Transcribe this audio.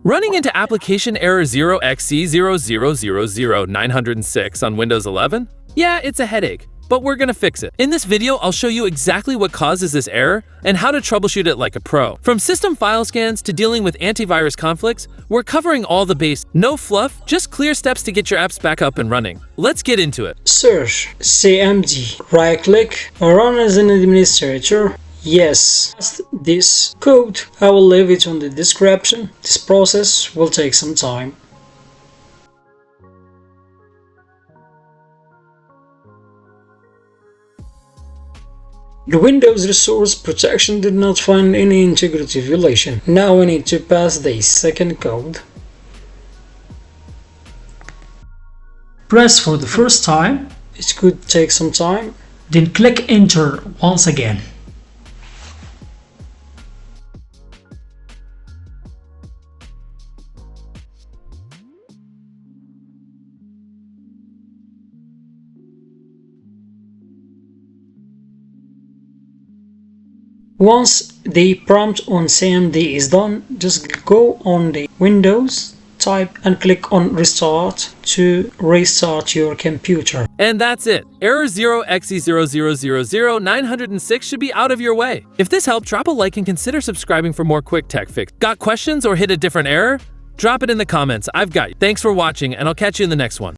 Running into application error 0xc0000906 on Windows 11? Yeah, it's a headache, but we're gonna fix it. In this video, I'll show you exactly what causes this error and how to troubleshoot it like a pro. From system file scans to dealing with antivirus conflicts, we're covering all the base. No fluff, just clear steps to get your apps back up and running. Let's get into it. Search cmd, right-click, run as an administrator. Yes, this code, I will leave it on the description. This process will take some time. The Windows Resource Protection did not find any integrity violation. Now we need to pass the second code. Press for the first time, It could take some time. then click Enter once again. Once the prompt on CMD is done, just go on the Windows, type and click on Restart to restart your computer. And that's it. Error 0xc0000906 should be out of your way. If this helped, drop a like and consider subscribing for more quick tech fix. Got questions or hit a different error? Drop it in the comments. I've got you. Thanks for watching, and I'll catch you in the next one.